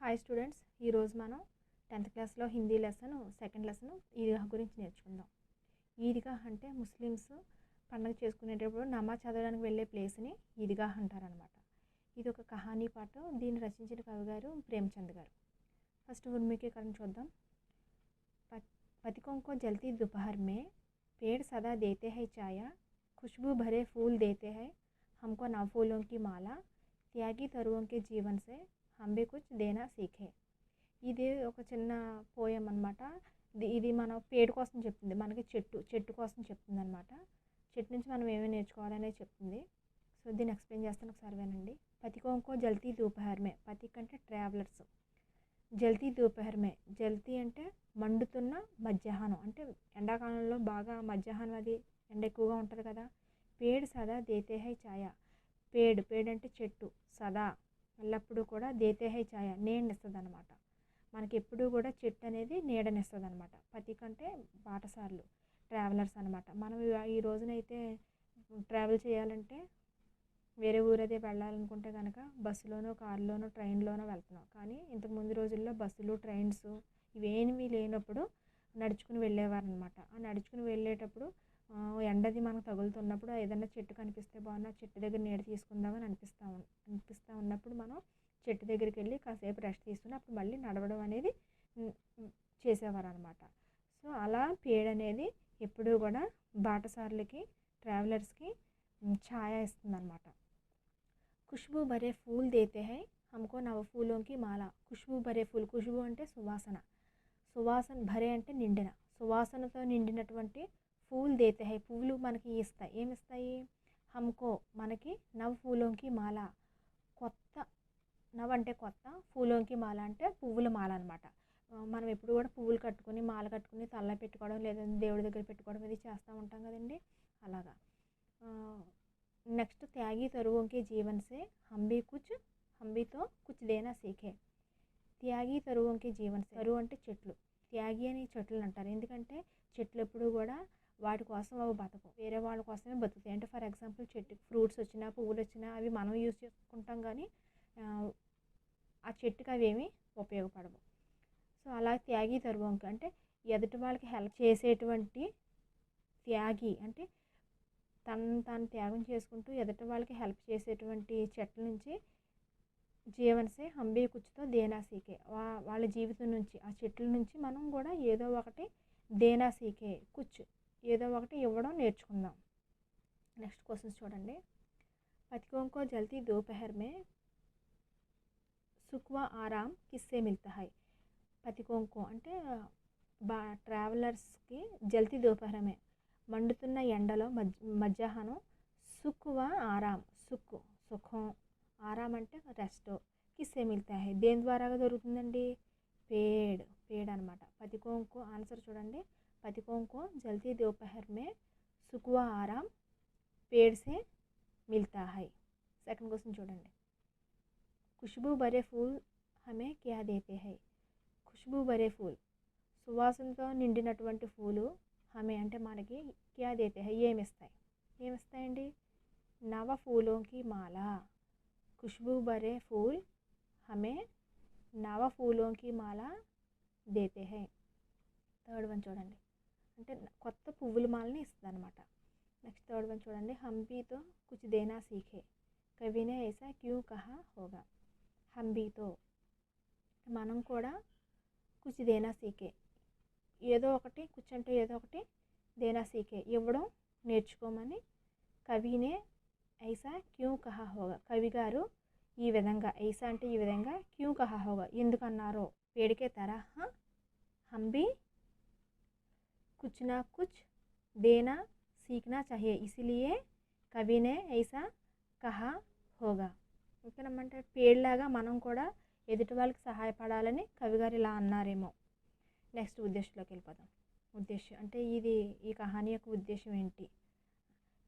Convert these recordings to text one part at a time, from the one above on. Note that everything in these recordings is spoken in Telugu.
హాయ్ స్టూడెంట్స్, ఈరోజు మనం 10th క్లాస్లో Hindi lesson second lesson Idgah గురించి నేర్చుకుందాం. ఈద్గాహ్ అంటే ముస్లిమ్స్ పండుగ చేసుకునేటప్పుడు నమాజ్ చదవడానికి వెళ్ళే ప్లేస్ని ఈద్గాహ్ అంటారనమాట. ఇది ఒక కహానీ పాట. దీన్ని రచించిన కవి గారు ప్రేమచంద్ గారు. ఫస్ట్ ఉర్మీకీకరణ చూద్దాం. पथिकों को जलती दोपहर में पेड़ सदा देते हैं छाया, खुशबू भरे फूल देते हैं हमको नव फूलों की माला, त्यागी तरुओं के जीवन से हम भी कुछ देना सीखे. ఇది ఒక చిన్న పోయం అనమాట. ఇది మన పేడు కోసం చెప్తుంది, మనకి చెట్టు కోసం చెప్తుంది అనమాట. చెట్టు నుంచి మనం ఏమేమి నేర్చుకోవాలనేది చెప్తుంది. సో దీన్ని ఎక్స్ప్లెయిన్ చేస్తాను, ఒకసారి వినండి. పతికోంకో జల్తీ దోపహర్ మే, పతిక్ అంటే ట్రావెలర్స్, జల్తీ దోపహర్ మే, జల్తీ అంటే మండుతున్న మధ్యాహ్నం, అంటే ఎండాకాలంలో బాగా మధ్యాహ్నం అది ఎండ ఎక్కువగా ఉంటుంది కదా. పేడ్ సదా దేతే హై ఛాయ, పేడ్ అంటే చెట్టు, సదా ఎల్లప్పుడూ కూడా దేతే హై ఛాయ నీడనిస్తుంది అనమాట. మనకి ఎప్పుడూ కూడా చెట్టు అనేది నీడనిస్తుంది అనమాట. పతిక్ అంటే బాటసార్లు, ట్రావెలర్స్ అనమాట. మనం ఈ రోజునైతే ట్రావెల్ చేయాలంటే వేరే ఊరదే వెళ్ళాలనుకుంటే కనుక బస్సులోనో, కారులోనో, ట్రైన్లోనో వెళ్తున్నాం. కానీ ఇంతకుముందు రోజుల్లో బస్సులు, ట్రైన్స్ ఇవేమీ లేనప్పుడు నడుచుకుని వెళ్ళేవారు అనమాట. ఆ నడుచుకుని వెళ్ళేటప్పుడు ఎండది మనకు తగులుతున్నప్పుడు ఏదైనా చెట్టు కనిపిస్తే బాగున్నా, చెట్టు దగ్గర నీడ తీసుకుందామని అనిపిస్తూ ఉన్నప్పుడు మనం చెట్టు దగ్గరికి వెళ్ళి కాసేపు రెస్ట్ తీసుకుని అప్పుడు మళ్ళీ నడవడం అనేది చేసేవారు అనమాట. సో అలా పేడ అనేది ఎప్పుడూ కూడా బాటసార్లకి, ట్రావెలర్స్కి ఛాయ ఇస్తుంది అనమాట. ఖుష్బూ భరే ఫూల్ దేతే హై హమ్కో నవ ఫూలోంకి మాల. ఖుష్బూ భరే ఫూల్, ఖుష్బూ అంటే సువాసన, భరే అంటే నిండిన, సువాసనతో నిండినటువంటి ఫూల్ దేతే హై, పువ్వులు మనకి ఇస్తాయి. ఏమిస్తాయి? హమ్కో మనకి, నవ ఫూలోంకి మాల కొత్త, నవ్ అంటే కొత్త, ఫూలోంకి మాల అంటే పువ్వుల మాల అనమాట. మనం ఎప్పుడు కూడా పువ్వులు కట్టుకుని మాల కట్టుకుని తల్ల పెట్టుకోవడం, లేదంటే దేవుడి దగ్గర పెట్టుకోవడం ఇది చేస్తూ ఉంటాం కదండి, అలాగా. నెక్స్ట్ త్యాగి తరువుంకే జీవన్ సే హంబీతో కుచ్ దేనా సీఖే. త్యాగి తరువుంకే జీవన్ సే, తరువు అంటే చెట్లు, త్యాగి అని చెట్లు అంటారు. ఎందుకంటే చెట్లు ఎప్పుడు కూడా వాటి కోసం అవి బతకం, వేరే వాళ్ళ కోసమే బతుకుతాయి. అంటే ఫర్ ఎగ్జాంపుల్ చెట్టుకి ఫ్రూట్స్ వచ్చినా, పువ్వులు వచ్చినా అవి మనం యూజ్ చేసుకుంటాం, కానీ ఆ చెట్టుకి అవి ఏమీ ఉపయోగపడవు. సో అలా త్యాగి తరువుంక అంటే ఎదుటి వాళ్ళకి హెల్ప్ చేసేటువంటి, త్యాగి అంటే తాను త్యాగం చేసుకుంటూ ఎదుటి వాళ్ళకి హెల్ప్ చేసేటువంటి చెట్ల నుంచి, జీవన్సే హంబీ కుచ్చుతో దేనా సీకే, వాళ్ళ జీవితం నుంచి, ఆ చెట్ల నుంచి మనం కూడా ఏదో ఒకటి దేనా సీకే, కుచ్ ఏదో ఒకటి ఇవ్వడం నేర్చుకుందాం. నెక్స్ట్ క్వశ్చన్స్ చూడండి. పతికోంకో జల్తీ దోపహర్ మే సుఖ్ వ ఆరామ్ కిస్సే మిల్తా హై. పతికోంకో అంటే ట్రావెలర్స్కి, జల్తీ దోపహర్ మే మండుతున్న ఎండలో మధ్యాహ్నం, సుఖ్ వ ఆరామ్, సుఖం, ఆరామ్ అంటే రెస్ట్, కిస్సే మిల్తా హై దేని ద్వారాగా దొరుకుతుందండి? పేడ్ అనమాట. పతికోంకో ఆన్సర్ చూడండి. పతికోంకో జల్తీ దోపహర్ మే సుఖ్ వ ఆరామ్ పేడ్ సే మిల్తా హై. సెకండ్ క్వశ్చన్ చూడండి. ఖుష్బూ భరే ఫూల్ హమే క్యా దేతే హై. ఖుష్బూ భరే ఫూల్ సువాసనతో నిండినటువంటి పూలు, హమే అంటే మనకి, క్యా దేతే హై ఏమిస్తాయండి? నవ ఫూలోంకి మాల. ఖుష్బూ భరే ఫూల్ హమే నవ ఫూలోంకి మాల దేతే హై. థర్డ్ వన్ చూడండి, అంటే కొత్త పువ్వుల మాలని ఇస్తుంది అనమాట. నెక్స్ట్ థర్డ్ వన్ చూడండి. హంబీతో కుచ్ దేనా సీఖే, కవినే ఐసా క్యూ కహా హోగా. హంబీతో మనం కూడా కుచ్ దేనా సీఖే, ఏదో ఒకటి, కుచ్ అంటే ఏదో ఒకటి, దేనా సీఖే ఇవ్వడం నేర్చుకోమని, కవినే ఐసా క్యూ కహా హోగా కవి గారు ఈ విధంగా, ఐసా అంటే ఈ విధంగా, క్యూ కహా హోగా ఎందుకన్నారో, పేడికే తరహా హంబీ కుచ్ నా కుచ్ దేనా సీఖనా చాహియే ఇసిలియే కవినే ఐసా కహా హోగా. ఓకేనమ్మంటే పేడ్లాగా మనం కూడా ఎదుటి వాళ్ళకి సహాయపడాలని కవిగారు ఇలా అన్నారేమో. నెక్స్ట్ ఉద్దేశంలోకి వెళ్ళిపోదాం. ఉద్దేశం అంటే ఈ కహానీ యొక్క ఉద్దేశం ఏంటి?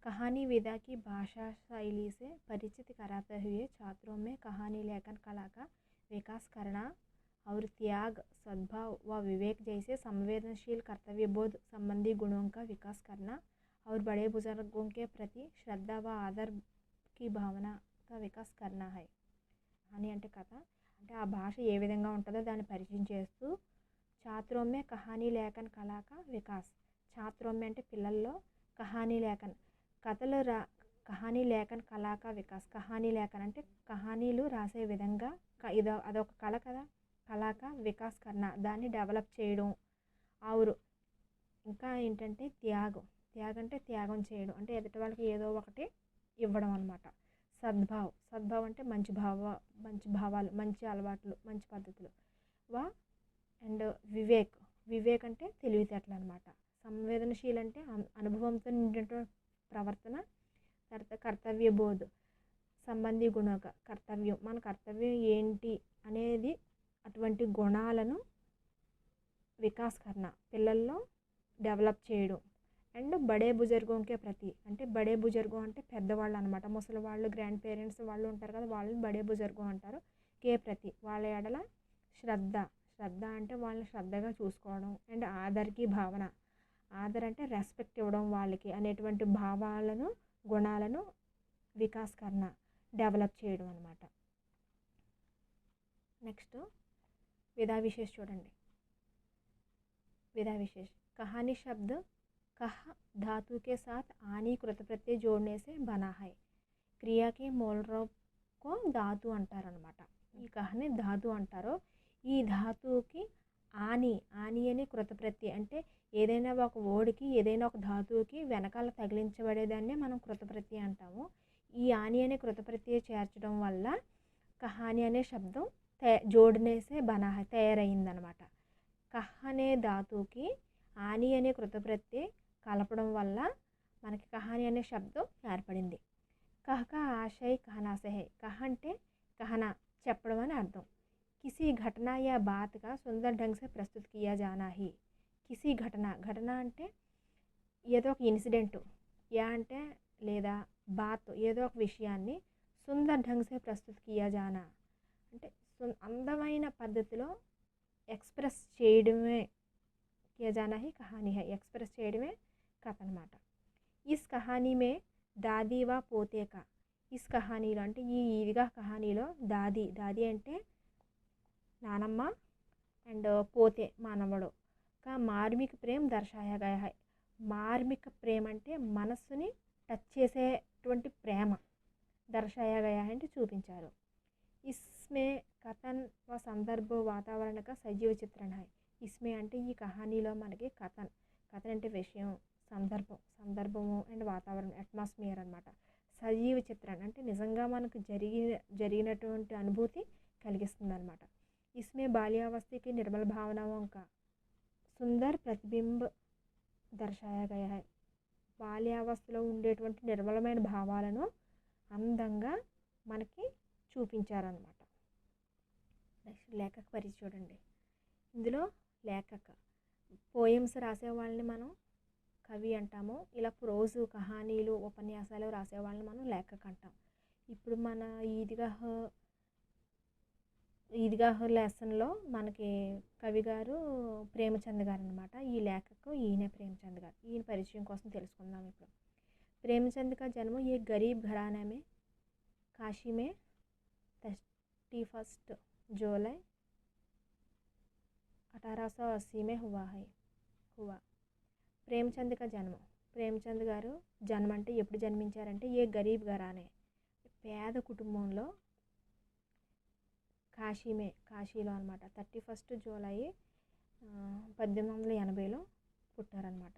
कहानी विधा की भाषा शैली से परिचित कराते हुए छात्रों में कहानी लेखन कला का विकास करना और त्याग, सद्भाव व विवेक जैसे संवेदनशील कर्तव्यबोध संबंधी गुणों का विकास करना और बड़े बुजुर्गों के प्रति श्रद्धा व आदर की भावना का विकास करना है. कहानी అంటే కథ, అంటే ఆ భాష ఏ విధంగా ఉంటుందో దాన్ని పరిచయం చేస్తూ छात्रों में कहानी लेखन कला का विकास छात्रों में అంటే పిల్లల్లో కహానీ లేఖన్ కథలు కహానీ లేఖన్ కళా కా వికాస్ కహానీ లేఖన్ అంటే కహానీలు రాసే విధంగా అదొక కళ కదా కళాక వికాస్ కర్ణ దాన్ని డెవలప్ చేయడం ఆవురు ఇంకా ఏంటంటే త్యాగం అంటే త్యాగం చేయడం అంటే ఎదుటి వాళ్ళకి ఏదో ఒకటి ఇవ్వడం అనమాట సద్భావ్ అంటే మంచి భావాలు మంచి అలవాట్లు మంచి పద్ధతులు వా అండ్ వివేక్ అంటే తెలివితేటలు అనమాట సంవేదనశీల్ అంటే అనుభవంతో నిండిన ప్రవర్తన తర్వాత కర్తవ్య బోధ్ సంబంధీ గుణక కర్తవ్యం మన కర్తవ్యం ఏంటి అనేది అటువంటి గుణాలను వికాస్ కర్ణ పిల్లల్లో డెవలప్ చేయడం అండ్ బడే బుజుర్గోంకే ప్రతి అంటే బడే బుజుర్గం అంటే పెద్దవాళ్ళు అనమాట ముసలి వాళ్ళు గ్రాండ్ పేరెంట్స్ వాళ్ళు ఉంటారు కదా వాళ్ళని బడే బుజుర్గం అంటారు కే ప్రతి వాళ్ళ ఎడల శ్రద్ధ అంటే వాళ్ళని శ్రద్ధగా చూసుకోవడం అండ్ ఆదర్కి భావన ఆదర్ అంటే రెస్పెక్ట్ ఇవ్వడం వాళ్ళకి అనేటువంటి భావాలను గుణాలను వికాస్ కర్ణ డెవలప్ చేయడం అనమాట నెక్స్ట్ विधा विशेष చూడండి विधा विशेष कहानी शब्द कह धातु के साथ आनी कृत प्रत्यय जोड़ने से बना है क्रिया के मूल रूप को धातु అంటారనమాట ఈ కహాని ధాతు అంటారు ఈ ధాతువుకి ఆని అని కృత ప్రత్యయ అంటే ఏదైనా ఒక వర్డ్కి ఏదైనా ఒక ధాతువుకి వెనకాల తగిలించబడేదాన్ని మనం కృత ప్రత్యయ అంటాము ఈ ఆని అనే కృత ప్రత్యయ చేర్చడం వల్ల కహాని అనే శబ్దం जोड़ने से बना है తయారైందనమాట కహ్ అనే ధాతువుకి ఆని అనే కృత ప్రత్యయ కలపడం వల్ల మనకి కహాని అనే శబ్దం ఏర్పడింది కహ్ కా ఆశయ कहना से है కహ్ అంటే कहना చెప్పడం అని అర్థం किसी घटना या बात का सुंदर ढंग से प्रस्तुत किया जाना ही किसी घटना అంటే ఏదో ఒక ఇన్సిడెంట్ యా అంటే లేదా బాత్ ఏదో ఒక విషయాన్ని సుందర్ ఢంగ్ సే ప్రస్తుత్ కియా జానా అంటే అందమైన పద్ధతిలో ఎక్స్ప్రెస్ చేయడమే Kia Jana he Kahani high express చేయడమే కథ అనమాట ఇస్ కహానీ మే దాదీ వా పోతే కా ఇస్ కహానీలో అంటే ఈ ఈద్గా కహానీలో దాది అంటే నానమ్మ అండ్ పోతే మానవుడు కా మార్మిక ప్రేమ్ దర్శాయా గయా హై మార్మిక ప్రేమ అంటే మనస్సుని టచ్ చేసేటువంటి ప్రేమ దర్శాయా గయా అంటే చూపించారు ఇస్మే కథన్ వ సందర్భ వాతావరణ కా సజీవ చిత్రణ హై ఇస్మే అంటే ఈ కహానీలో మనకి కథన్ అంటే విషయం సందర్భము అండ్ వాతావరణం అట్మాస్ఫియర్ అనమాట సజీవ చిత్రణ అంటే నిజంగా మనకు జరిగినటువంటి అనుభూతి కలిగిస్తుంది అనమాట ఇస్మే బాల్యావస్థకి నిర్మల భావనాओं का సుందర్ ప్రతిబింబ్ దర్శాయా గయా హై బాల్యావస్థలో ఉండేటువంటి నిర్మలమైన భావాలను అందంగా మనకి చూపించారనమాట నెక్స్ట్ లేఖక పరిచయం చూడండి ఇందులో లేఖక పోయమ్స్ రాసే వాళ్ళని మనం కవి అంటాము ఇలా ప్రోజు కహానీలు ఉపన్యాసాలు రాసే వాళ్ళని మనం లేఖక అంటాం ఇప్పుడు మన ఈద్గాహ్ లెసన్లో మనకి కవి గారు ప్రేమచంద్ గారు అనమాట ఈ లేఖకు ఈయనే ప్రేమచంద్ గారు ఈయన పరిచయం కోసం తెలుసుకుందాం ఇప్పుడు प्रेमचंद का जन्म ये गरीब घराने में काशी में 31 जुलाई 1880 में हुआ ప్రేమచంద్ కా జన్మ ప్రేమచంద్ గారు జన్మ అంటే ఎప్పుడు జన్మించారంటే ఏ గరీబ్ ఘరానే పేద కుటుంబంలో కాశీలో అనమాట 31 జూలై 1880లో పుట్టారనమాట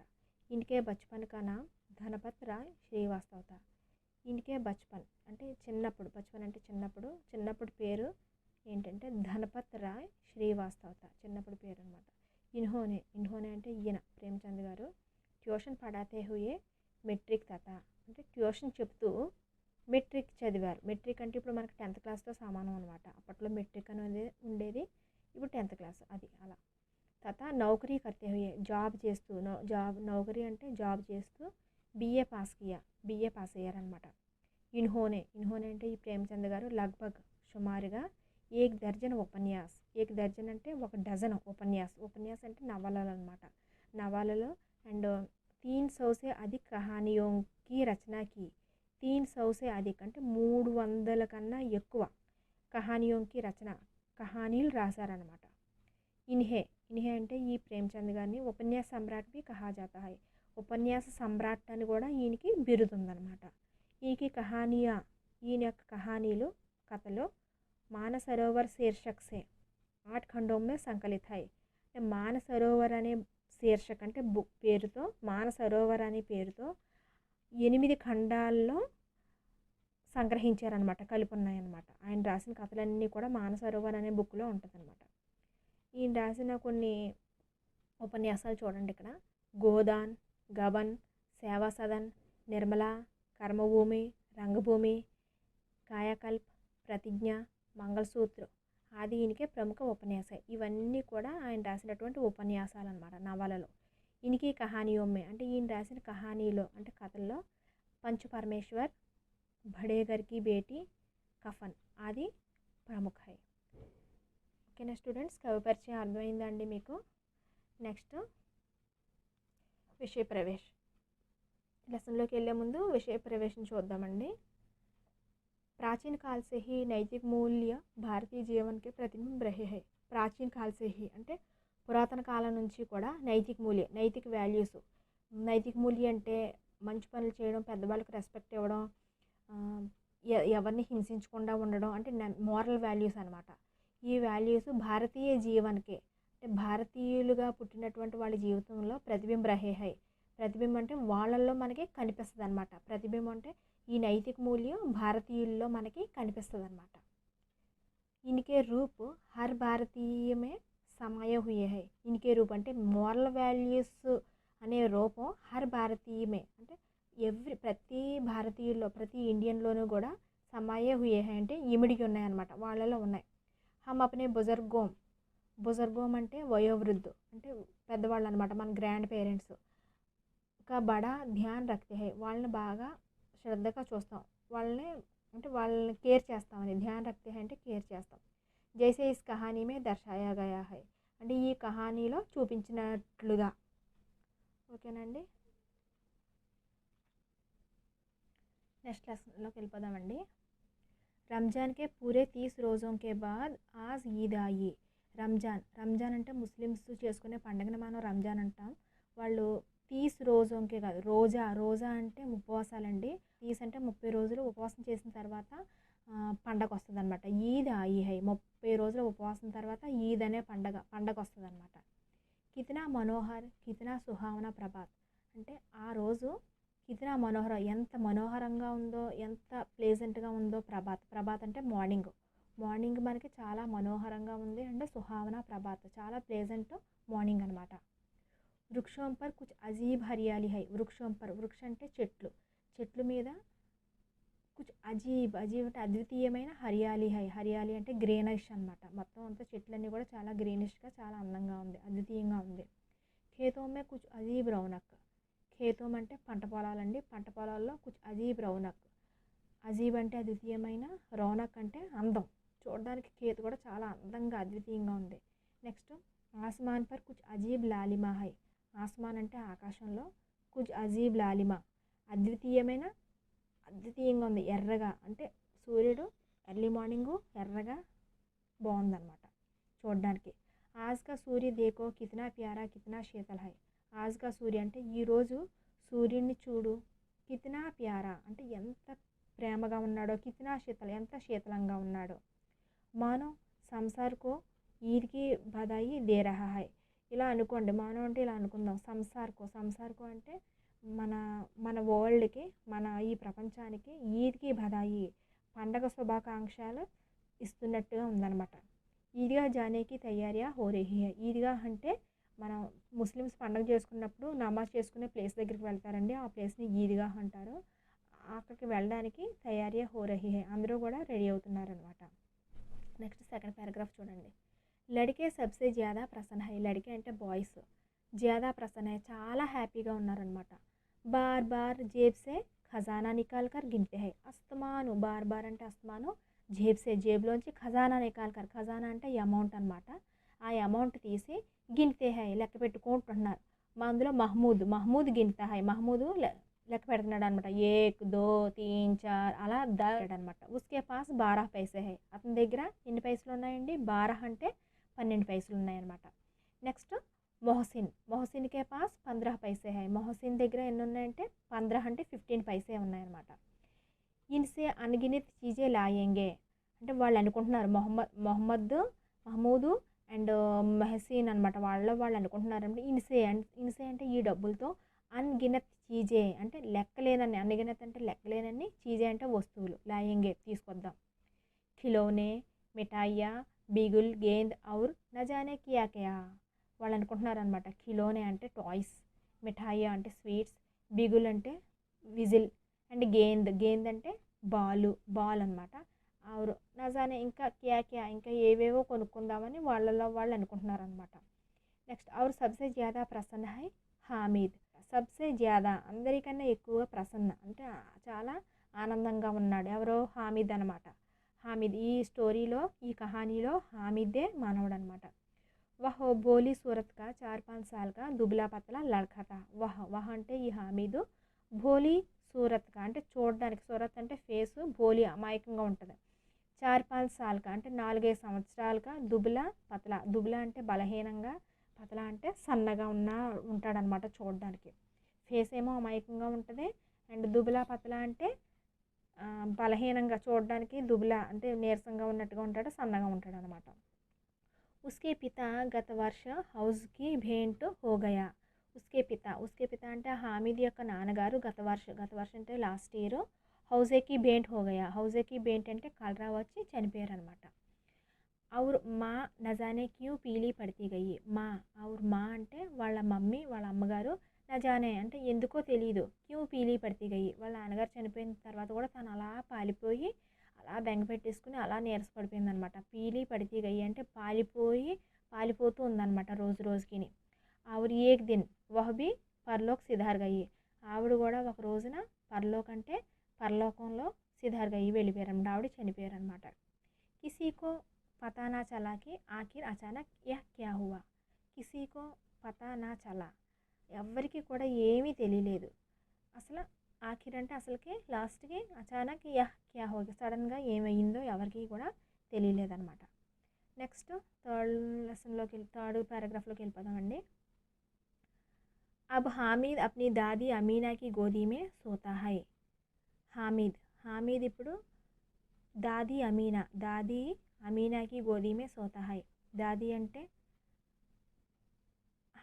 ఇన్కే బచ్పన్ కా నామ్ ధనపత్ రాయ్ శ్రీవాస్తవ్ తా ఇన్కే బచ్పన్ అంటే చిన్నప్పుడు పేరు ఏంటంటే ధనపత్ రాయ్ శ్రీవాస్తవ్ తా చిన్నప్పుడు పేరు అనమాట ఇన్హోనే అంటే ఈయన ప్రేమచంద్ గారు ట్యూషన్ పడాతే హుయే మెట్రిక్ తత అంటే ట్యూషన్ చెప్తూ మెట్రిక్ చదివారు మెట్రిక్ అంటే ఇప్పుడు మనకి 10th క్లాస్తో సమానం అనమాట అప్పట్లో మెట్రిక్ అనేది ఉండేది ఇప్పుడు 10th క్లాస్ అది అలా తత నౌకరీ కర్తే హుయే జాబ్ చేస్తూ నౌకరీ అంటే జాబ్ చేస్తూ బిఏ పాస్ అయ్యారనమాట ఇన్హోనే అంటే ఈ ప్రేమచంద్ గారు లగ్భగ్ సుమారుగా ఏక్ దర్జన్ అంటే 1 డజన్ ఉపన్యాస్ అంటే నవలలు అనమాట నవలలు అండ్ 300 से अधिक कहानियों की रचना की 300 से अधिक అంటే 300 కన్నా ఎక్కువ కహానియోంకి రచన కహానీలు రాశారనమాట. ఇన్హే ఇన్హే అంటే ఈ ప్రేమ్చంద్ గారిని ఉపన్యాస సమ్రాట్ బి కహా జాతా హై. ఉపన్యాస సమ్రాట్ అని కూడా ఈయనకి బిరుదుందనమాట. ఈయనకి కహానియా ఈయన యొక్క కహానీలు కథలు మానసరోవర్ శీర్షక్ సే 8 ఖండోం మే సంకలిత్ హై. మానసరోవర్ అనే శీర్షక్ అంటే పేరుతో మానసరోవర్ అనే పేరుతో 8 ఖండాల్లో సంగ్రహించారనమాట, కలిపి ఉన్నాయన్నమాట. ఆయన రాసిన కథలన్నీ కూడా మానసరోవర్ అనే బుక్లో ఉంటుందన్నమాట. ఈయన రాసిన కొన్ని ఉపన్యాసాలు చూడండి ఇక్కడ. గోదాన్, గబన్, సేవా సదన్, నిర్మల, కర్మభూమి, రంగభూమి, కాయకల్ప్, ప్రతిజ్ఞ, మంగళసూత్ర ఆది ఈయనకే ప్రముఖ ఉపన్యాసాలు. ఇవన్నీ కూడా ఆయన రాసినటువంటి ఉపన్యాసాలు అనమాట, నవలలో. ఈయనకి కహానీయోమ్మే అంటే ఈయన రాసిన కహానీలో అంటే కథల్లో పంచ్ పరమేశ్వర్, బడే ఘర్ కి బేటీ, కఫన్ ఆది ప్రముఖ హై. ఓకేనా స్టూడెంట్స్, కవి పరిచయం అర్థమైందండి మీకు. నెక్స్ట్ విషయ ప్రవేశ్. లెసన్లోకి వెళ్ళే ముందు విషయ ప్రవేశం చూద్దామండి. प्राचीन काल से ही नैतिक मूल्य భారతీయ జీవన్ కే ప్రతిబింబ్ రహే హై. ప్రాచీన కాల్ సే హీ అంటే పురాతన కాలం నుంచి కూడా నైతిక మూల్య, నైతిక వాల్యూస్. నైతిక మూల్య అంటే మంచి పనులు చేయడం, పెద్దవాళ్ళకి రెస్పెక్ట్ ఇవ్వడం, ఎవరిని హింసించకుండా ఉండడం అంటే మోరల్ వాల్యూస్ అనమాట. ఈ వాల్యూస్ భారతీయ జీవన్కే అంటే భారతీయులుగా పుట్టినటువంటి వాళ్ళ జీవితంలో ప్రతిబింబ్ రహే హై. ప్రతిబింబం అంటే వాళ్ళల్లో మనకి కనిపిస్తుంది అనమాట. ప్రతిబింబం అంటే ఈ నైతిక మూల్యం భారతీయుల్లో మనకి కనిపిస్తుంది అనమాట. ఇన్కే రూప్ హర్ భారతీయమే సమాయ హుయే హై. ఇన్కే రూప్ అంటే మోరల్ వాల్యూస్ అనే రూపం హర్ భారతీయమే అంటే ప్రతి భారతీయుల్లో, ప్రతి ఇండియన్లోనూ కూడా సమాయ హుయే హై అంటే ఇమిడికి ఉన్నాయన్నమాట, వాళ్ళలో ఉన్నాయి. హమ్ అప్నే బుజర్గోం అంటే వయోవృద్ధు అంటే పెద్దవాళ్ళు అనమాట, మన గ్రాండ్ పేరెంట్స్. కా బడా ధ్యాన్ రఖతే హై, వాళ్ళని బాగా శ్రద్ధగా చూస్తాం, వాళ్ళని కేర్ చేస్తామని. ధ్యాన్ రఖతే హై అంటే కేర్ చేస్తాం. జైసే ఇస్ కహానీ మే దర్శాయా గయా హై అంటే ఈ కహానీలో చూపించినట్లుగా. ఓకేనండి, నెక్స్ట్ లెసన్లోకి వెళ్ళిపోదామండి. రంజాన్ కే పూరే 30 రోజోం కే బాద్ ఆజ్ ఈద్ ఆయి. రంజాన్ అంటే ముస్లిమ్స్ చేసుకునే పండుగని మనం రంజాన్ అంటాం. వాళ్ళు 30 రోజోంకే కాదు, రోజా అంటే ఉపవాసాలండి. 30 అంటే 30 రోజులు ఉపవాసం చేసిన తర్వాత పండగ వస్తుంది అనమాట. ఈద్ ఆయి హై 30 రోజుల ఉపవాసం తర్వాత ఈద్ అనే పండగ వస్తుంది అనమాట. కితనా మనోహర్, కితనా సుహావనా ప్రభాత్ అంటే ఆ రోజు కితనా మనోహర ఎంత మనోహరంగా ఉందో, ఎంత ప్లేజెంట్గా ఉందో. ప్రభాత్ అంటే మార్నింగ్ మనకి చాలా మనోహరంగా ఉంది. అంటే సుహావనా ప్రభాత్ చాలా ప్లేజెంట్ మార్నింగ్ అనమాట. వృక్షం పర్ కుచ్ అజీబ్ హరియాలి హై. వృక్ష అంటే చెట్లు మీద కుచ్ అజీబ్ అంటే అద్వితీయమైన హరియాలి అంటే గ్రీనిష్ అనమాట. మొత్తం అంతా చెట్లన్నీ కూడా చాలా గ్రీనిష్గా చాలా అందంగా ఉంది, అద్వితీయంగా ఉంది. ఖేతోం మే కుచ్ అజీబ్ రౌనక్. ఖేతోం అంటే పంట పొలాలండి. పంట పొలాల్లో కుచ్ అజీబ్ రౌనక్. అజీబ్ అంటే అద్వితీయమైన, రౌనక్ అంటే అందం. చూడడానికి ఖేత్ కూడా చాలా అందంగా అద్వితీయంగా ఉంది. నెక్స్ట్ ఆస్మాన్ పర్ కుచ్ అజీబ్ లాలిమా హై. ఆస్మాన్ అంటే ఆకాశంలో, కుచ్ అజీబ్ లాలిమా అద్వితీయంగా ఉంది, ఎర్రగా అంటే సూర్యుడు ఎర్లీ మార్నింగు ఎర్రగా బాగుందన్నమాట చూడడానికి. ఆజ్కా సూర్య దేకో కితనా ప్యారా కితనా శీతల్ హై. ఆజ్కా సూర్య అంటే ఈరోజు సూర్యుడిని చూడు, కితనా ప్యారా అంటే ఎంత ప్రేమగా ఉన్నాడో, కితనా శీతల్ ఎంత శీతలంగా ఉన్నాడో. మానో సంసార్కో ఈద్కి బధాయి దే రహా హై. ఇలా అనుకోండి, మానో అంటే ఇలా అనుకుందాం. సంసార్కో అంటే మన వరల్డ్కి, మన ఈ ప్రపంచానికి ఈద్కి బధాయి పండగ శుభాకాంక్షలు ఇస్తున్నట్టుగా ఉందన్నమాట. ఈద్గా జానేకి తయారియా హో రహీ హై. ఈద్గా అంటే మనం ముస్లిమ్స్ పండగ చేసుకున్నప్పుడు నమాజ్ చేసుకునే ప్లేస్ దగ్గరికి వెళ్తారండి, ఆ ప్లేస్ని ఈద్గా అంటారు. అక్కడికి వెళ్ళడానికి తయారియా హో రహీ హై అందరూ కూడా రెడీ అవుతున్నారనమాట. నెక్స్ట్ సెకండ్ పారాగ్రాఫ్ చూడండి. లడికే సబ్సే జ్యాదా ప్రసన్న హై. లడికే అంటే బాయ్స్, జ్యాదా ప్రసన్న హై చాలా హ్యాపీగా ఉన్నారనమాట. బార్ జేబ్సే ఖజానా నికాల్ కర్ గిన్తే హై. అస్తమాను బార్ అంటే అస్తమాను, జేబులోంచి ఖజానా నికాల్ కర్, ఖజానా అంటే అమౌంట్ అనమాట. ఆ అమౌంట్ తీసి గిన్తే హై లెక్క పెట్టుకుంటున్నారు. అందులో మహమూద్ గిన్తా హై, మహమూద్ లెక్క పెడుతున్నాడు అనమాట. 1 2 3 4 అలా అనమాట. ఉస్కే పాస్ 12 పైసే హై. అతని దగ్గర ఎన్ని పైసలు ఉన్నాయండి? 12 అంటే 12 పైసలు ఉన్నాయన్నమాట. నెక్స్ట్ మొహసిన్. మొహసిన్‌కే పాస్ 15 పైసే హై. మొహసిన్ దగ్గర ఎన్ని ఉన్నాయంటే 15 అంటే 15 పైసే ఉన్నాయన్నమాట. ఇన్సే అన్‌గినత్ చీజే లాయేంగే అంటే వాళ్ళు అనుకుంటున్నారు మహమూదు అండ్ మెహసీన్ అనమాట. వాళ్ళు అనుకుంటున్నారంటే ఇన్సే అంటే ఈ డబ్బులతో అన్‌గినత్ చీజే అంటే లెక్కలేనన్ని, అన్‌గినత్ అంటే లెక్కలేనన్ని, చీజే అంటే వస్తువులు, లాయేంగే తీసుకొద్దాం. ఖిలోనే, మిఠాయియా, బిగుల్, గేంద్ ఔర్ నజానే కియా కియా. వాళ్ళు అనుకుంటున్నారనమాట. ఖిలోనే అంటే టాయ్స్, మిఠాయియా అంటే స్వీట్స్, బిగుల్ అంటే విజిల్ అండ్ గేంద్ అంటే బాల్ అనమాట. ఔర్ నజానే ఇంకా కియా కియా ఇంకా ఏవేవో కొనుక్కుందామని వాళ్ళలో వాళ్ళు అనుకుంటున్నారనమాట. నెక్స్ట్ ఔర్ సబ్సే జ్యాదా ప్రసన్న హై హామీద్. సబ్సే జ్యాదా అందరికన్నా ఎక్కువగా ప్రసన్న అంటే చాలా ఆనందంగా ఉన్నాడు. ఎవరో? హామీద్ అనమాట. హామీద్ ఈ స్టోరీలో, ఈ కహానీలో హామీదే మానవుడు అనమాట. వహ్ భోలీ సూరత్ కా 4-5 సాల్ కా దుబ్లా పతలా లడ్కా థా. వహ్ అంటే ఈ హామీదు, భోలీ సూరత్ కా అంటే చూడడానికి, సూరత్ అంటే ఫేసు, భోలీ అమాయకంగా ఉంటుంది. 4-5 సాల్ కా అంటే 4-5 సంవత్సరాలుగా, దుబ్లా అంటే బలహీనంగా, పతలా అంటే సన్నగా ఉంటాడనమాట చూడడానికి. ఫేస్ ఏమో అమాయకంగా ఉంటుంది అండ్ దుబ్లా పతలా అంటే బలహీనంగా చూడడానికి, దుబ్లా అంటే నీరసంగా ఉన్నట్టుగా ఉంటాడు, సన్నగా ఉంటాడు అనమాట. ఉస్కే పితా గత వర్ష హౌస్కి భేంట్ హోగయా. ఉస్కే పితా అంటే హామీద్ యొక్క నాన్నగారు గత వర్ష అంటే లాస్ట్ ఇయర్, హౌజేకి భేంట్ హోగయా. హౌజేకి భేంట్ అంటే కలరా వచ్చి చనిపోయారు అనమాట. ఔర్ మా నజానే క్యూ పీలీ పడితీ గయి. మా అంటే వాళ్ళ మమ్మీ, వాళ్ళ అమ్మగారు, నజానే అంటే ఎందుకో తెలియదు, క్యూ పీలీ పడితీ గయి వాళ్ళ నాన్నగారు చనిపోయిన తర్వాత కూడా తను అలా పాలిపోయి, అలా బెంగ పెట్టేసుకుని అలా నీరసపడిపోయింది అనమాట. పీలీ పడితీ గయి అంటే పాలిపోతూ ఉందన్నమాట రోజు రోజుకిని. ఆవిడ ఏక్ దిన్ వహబీ పర్లోక్ సిధార్ గయి. ఆవిడ కూడా ఒక రోజున అంటే పరలోకంలో సిధార్ గయి వెళ్ళిపోయారన్నమాట. ఆవిడ చనిపోయారు అనమాట. కిసీకో పతా నా చలాకి ఆఖిర్ అచానక్ యహ్ క్యా హువా. కిసీకో పతా నా చలా ఎవ్వరికి కూడా ఏమీ తెలియలేదు. అసలు ఆఖిర్ అంటే అసలుకి, లాస్ట్కి, అచానక్ యహ్ క్యా హోగా సడన్గా ఏమయ్యిందో ఎవరికి కూడా తెలియలేదన్నమాట. నెక్స్ట్ థర్డ్ పారాగ్రాఫ్లోకి వెళ్ళిపోదామండి. अब हामिद अपनी दादी अमीना की गोदी में सोता है. हामिद ఇప్పుడు దాదీ అమీనాకి గోదీ మే సోతా హై. దాదీ అంటే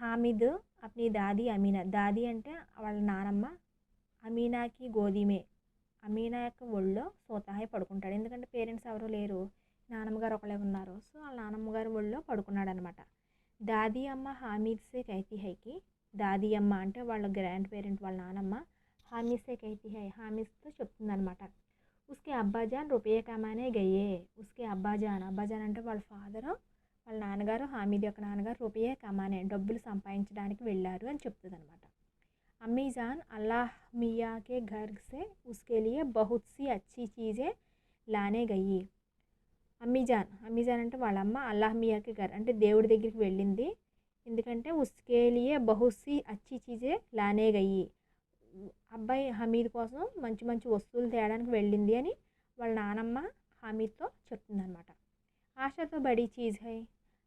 హామిద్ అప్ని దాదీ అమీనా, దాదీ అంటే వాళ్ళ నానమ్మ, అమీనాకి గోదీమే అమీనా యొక్క ఒళ్ళో సోతా హై పడుకుంటాడు. ఎందుకంటే పేరెంట్స్ ఎవరు లేరు, నానమ్మగారు ఒకళ్ళే ఉన్నారు. సో వాళ్ళ నానమ్మగారు ఒళ్ళో పడుకున్నాడు అనమాట. దాదీ అమ్మ హామీద్ సే కైతీ హైకి, దాదీ అమ్మ అంటే వాళ్ళ గ్రాండ్ పేరెంట్, వాళ్ళ నానమ్మ, హామీద్ సే కైతీ హై హామీద్తో చెప్తుందనమాట. ఉస్కే అబ్బాజాన్ రూపాయ కమానే గయే. ఉస్కే అబ్బాజాన్ అంటే వాళ్ళ ఫాదరు, వాళ్ళ నాన్నగారు, హామీద్ యొక్క నాన్నగారు, రూపాయ కమానే డబ్బులు సంపాదించడానికి వెళ్ళారు అని చెప్తుంది అనమాట. అమ్మీజాన్ అల్లాహ్ మియా కే ఘర్ సే ఉస్కే లియే బహుత్ సీ అచ్చీ చీజే లానే గయి. అమ్మీజాన్ అంటే వాళ్ళమ్మ, అల్లాహ్ మియాకి ఘర్ అంటే దేవుడి దగ్గరికి వెళ్ళింది. ఎందుకంటే ఉస్కే లియే బహుత్ సీ అచ్చీ చీజే లానే గయి, అబ్బాయి హమీద్ కోసం మంచి మంచి వస్తువులు తేయడానికి వెళ్ళింది అని వాళ్ళ నానమ్మ హమీద్తో చెప్తుందనమాట. ఆశతో బడీ చీజ్ హై.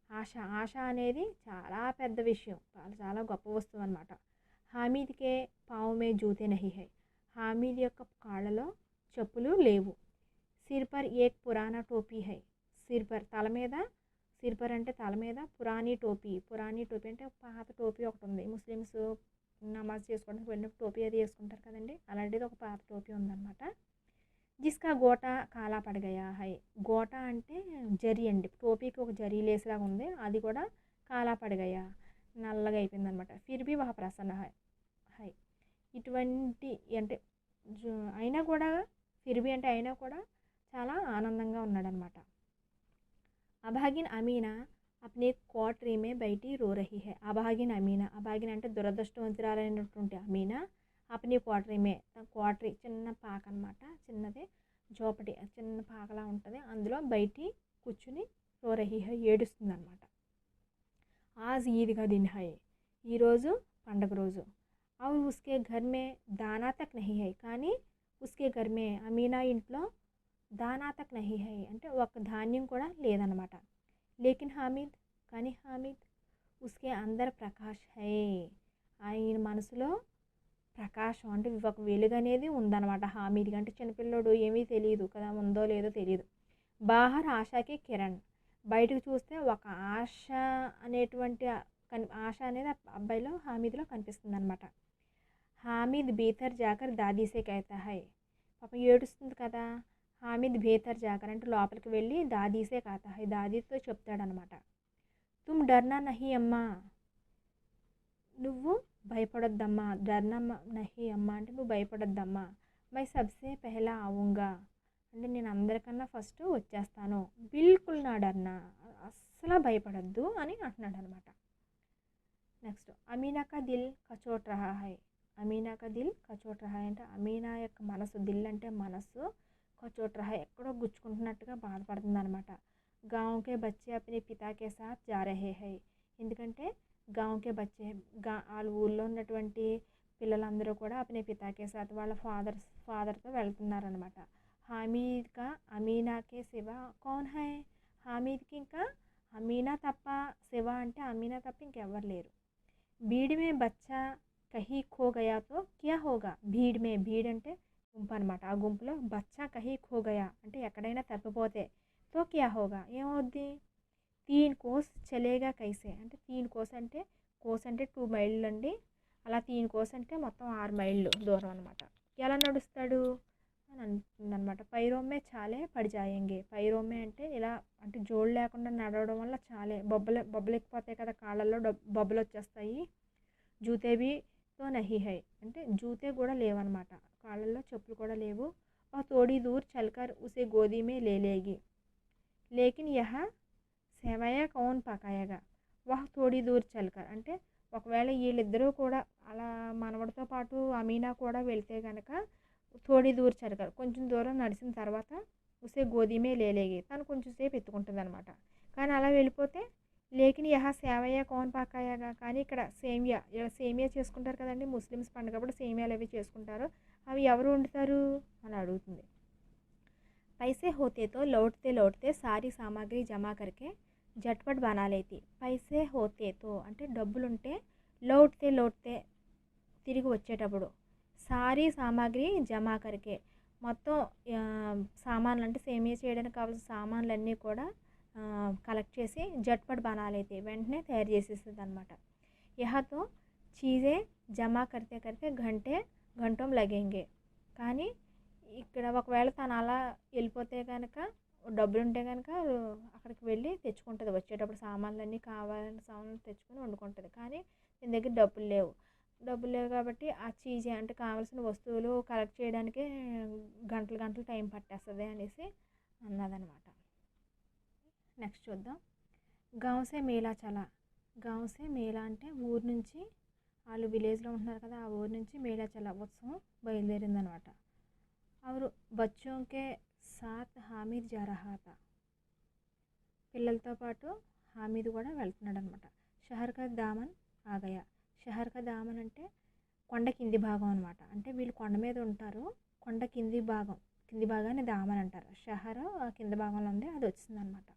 ఆశ అనేది చాలా పెద్ద విషయం, చాలా గొప్ప వస్తువు అనమాట. హామీద్కే పావుమే జూతే నహి హై. హామీద్ యొక్క కాళ్ళలో చెప్పులు లేవు. సిర్పర్ ఏక్ పురానా టోపీ హై. తల మీద, అంటే తల మీద, పురాణీ టోపీ అంటే పాత టోపీ ఒకటి ఉంది. ముస్లిమ్స్ నమాజ్ చేసుకోవడానికి వెళ్ళినప్పుడు టోపీ అది వేసుకుంటారు కదండి, అలాంటిది ఒక పాత టోపీ ఉందన్నమాట. జిస్కా గోటా కాలా పడగయా హై. గోటా అంటే జరీ అండి, టోపీకి ఒక జరీ లేసులాగా ఉంది, అది కూడా కాలా పడగయా నల్లగా అయిపోయింది అనమాట. ఫిర్బీ వహ ప్రసన్న హై. ఇటువంటి అంటే అయినా కూడా, ఫిర్బీ అంటే అయినా కూడా చాలా ఆనందంగా ఉన్నాడనమాట. అభాగిన్ అమీనా అప్నే క్వార్టరీ మే బయటి రో రహీ హై. అభాగిన్ అంటే దురదృష్టవంతురాలైనటువంటి అమీనా, అప్ని క్వార్టరీ చిన్న పాక అనమాట, చిన్నది జోపటి, చిన్న పాకలా ఉంటుంది, అందులో బయటి కూర్చుని రో రహీ హై ఏడుస్తుంది అనమాట. ఆజ్ ఈద్గా దిన్ హై. ఈరోజు పండగ రోజు. और उसके घर में दाना तक नहीं है కానీ उसके घर में అమీనా ఇంట్లో దానా తక్ నహీ హై అంటే ఒక ధాన్యం కూడా లేదనమాట. లేకిన్ హామిద్ కానీ హామిద్ ఉస్కే అందర్ ప్రకాష్ హై ఆయన మనసులో ప్రకాశం అంటే ఒక వెలుగు అనేది ఉందన్నమాట హామీద్కి. అంటే చిన్నపిల్లోడు ఏమీ తెలియదు కదా, ఉందో లేదో తెలియదు. బాహర్ ఆశాకి కిరణ్ బయటకు చూస్తే ఒక ఆశ అనేటువంటి ఆశ అనేది అబ్బాయిలో హామీద్లో కనిపిస్తుంది అనమాట. హామీద్ భీతర్ జాకర్ దాదీసే కహతా హై పాపం ఏడుస్తుంది కదా. హామీద్ భీతర్ జాకర్ అంటే లోపలికి వెళ్ళి దాదీసే కహతా హై దాదీతో చెప్తాడనమాట. తుమ్ డర్నా నహీ అమ్మా నువ్వు భయపడొద్దమ్మా. డర్నా నహీ అమ్మా అంటే నువ్వు భయపడొద్దమ్మా. మై సబ్సే పెహలా ఆవుంగా అంటే నేను అందరికన్నా ఫస్ట్ వచ్చేస్తాను. బిల్కుల్ నా డర్నా అస్సలు భయపడద్దు అని అంటున్నాడు అనమాట. నెక్స్ట్ అమీనా కా దిల్ కచోట్ రహా హై. అమీనా కా దిల్ కచోట్ రహా అంటే అమీనా యొక్క మనసు, దిల్ అంటే మనసు, కచోట్ రహా ఎక్కడో గుచ్చుకుంటున్నట్టుగా బాధపడుతుంది అనమాట. గాంవ్కే బచ్చే అప్నే పితాకే సాత్ జా రహే హై ఎందుకంటే గాంవ్కే బచ్చే వాళ్ళ ఊళ్ళో ఉన్నటువంటి పిల్లలందరూ కూడా అప్నే పితాకే సాత్ వాళ్ళ ఫాదర్తో వెళ్తున్నారనమాట. హామీద్ కా అమీనాకే సివా కౌన్ హై హామీద్కి ఇంకా అమీనా తప్ప, శివ అంటే అమీనా తప్ప ఇంకెవ్వరు లేరు. భీడ్ మే బచ్చా కహీ ఖో గయా తో క్యా హోగా. భీడ్ మే భీడ్ అంటే గుంపు అనమాట. ఆ గుంపులో బచ్చా కహీ ఖో గయా అంటే ఎక్కడైనా తప్పిపోతే తో క్యా హోగా ఏమవుద్ది. 3 కోస్ చలేగా కైసే అంటే 3 కోస్ అంటే 2 మైళ్ళు అండి. అలా 3 కోస్ అంటే మొత్తం 6 మైళ్ళు దూరం అనమాట. ఎలా నడుస్తాడు అని అంటుందన్నమాట. పైరోమే చాలే పడిజాయంగే. పైరోమే అంటే ఇలా అంటే జోడు లేకుండా నడవడం వల్ల చాలే బొబ్బలు ఎక్కిపోతాయి కదా కాళ్ళల్లో, బొబ్బలు వచ్చేస్తాయి. జూతేవి తో నహీ హై అంటే జూతే కూడా లేవన్నమాట, కాళ్ళల్లో చెప్పులు కూడా లేవు. ఆ తోడీ దూర్ చల్కర్ ఉసే గోదీమే లేలేగి లేకిన్ యహ సేవయ కౌన్ పకాయగా వహ్ తోడీ దూర్ చల్కర్ అంటే ఒకవేళ వీళ్ళిద్దరూ కూడా అలా మనవడితో పాటు అమీనా కూడా వెళ్తే కనుక తోడీ దూర్ చల్కర్ కొంచెం దూరం నడిచిన తర్వాత ఉసే గోదీమే లేలేగి తను కొంచెం సేపు ఎత్తుకుంటుంది అనమాట. కానీ అలా వెళ్ళిపోతే లేకిన్ యహ సేవయ్య కౌన్ పకాయగా కానీ ఇక్కడ సేమియా చేసుకుంటారు కదండి ముస్లిమ్స్ పండుగ అప్పుడు సేమియాలు అవి చేసుకుంటారు, అవి ఎవరు వండుతారు అని అడుగుతుంది. पैसे होते तो लौटते लौटते सारी सामग्री जमा करके झटपट बना लेती. पैसे होते तो అంటే డబ్బులుంటే లౌట్తే లౌట్తే తిరిగి వచ్చేటప్పుడు సారీ సామాగ్రి జమా కరికే మొత్తం సామాన్లు అంటే సేమియా చేయడానికి కావాల్సిన సామాన్లన్నీ కూడా కలెక్ట్ చేసి జట్పట్ బనాలైతే వెంటనే తయారు చేసేస్తుంది అనమాట. యహతో చీజే జమా కడితే కడితే గంటం లగేంగే కానీ ఇక్కడ ఒకవేళ తను అలా వెళ్ళిపోతే కనుక డబ్బులు ఉంటే కనుక అక్కడికి వెళ్ళి తెచ్చుకుంటుంది. వచ్చేటప్పుడు సామాన్లన్నీ కావాలని సామాన్లు తెచ్చుకొని వండుకుంటుంది. కానీ దీని దగ్గర డబ్బులు లేవు కాబట్టి ఆ చీజ్ అంటే కావాల్సిన వస్తువులు కలెక్ట్ చేయడానికి గంటలు టైం పట్టేస్తుంది అనేసి అన్నదనమాట. నెక్స్ట్ చూద్దాం. గాంసే మేళా చలా. గాంసే మేళా అంటే ఊరు నుంచి, వాళ్ళు విలేజ్లో ఉంటున్నారు కదా, ఆ ఊరు నుంచి మేళా చలా ఉత్సవం బయలుదేరిందనమాట. और बच्चों के साथ हामिद जा रहा था పిల్లలతో పాటు హామీద్ కూడా వెళ్తున్నాడు అనమాట. షహర్ కా దామన్ ఆగయా. షహర్ కా దామన్ అంటే కొండ కింది భాగం అనమాట. అంటే వీళ్ళు కొండ మీద ఉంటారు, కొండ కింది భాగాన్ని దామన్ అంటారు. షహర్ కింద భాగంలో ఉంది, అది వచ్చింది అనమాట.